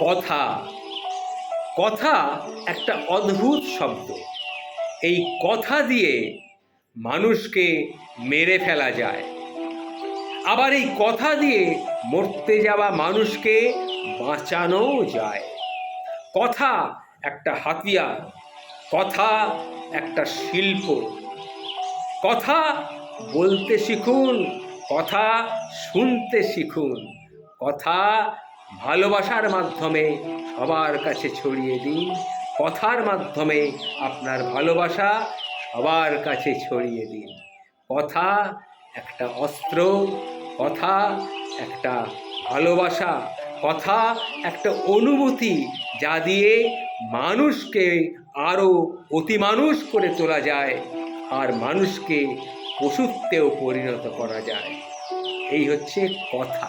কথা কথা একটা অদ্ভুত শব্দ। এই কথা দিয়ে মানুষকে মেরে ফেলা যায়, আবার এই কথা দিয়ে মরতে যাওয়া মানুষকে বাঁচানোও যায়। কথা একটা হাতিয়ার, কথা একটা শিল্প। কথা বলতে শিখুন, কথা শুনতে শিখুন, কথা ভালোবাসার মাধ্যমে সবার কাছে ছড়িয়ে দিন। কথার মাধ্যমে আপনার ভালোবাসা সবার কাছে ছড়িয়ে দিন। কথা একটা অস্ত্র, কথা একটা ভালোবাসা, কথা একটা অনুভূতি, যা দিয়ে মানুষকে আরও অতিমানুষ করে তোলা যায়, আর মানুষকে পশুত্বেও পরিণত করা যায়। এই হচ্ছে কথা।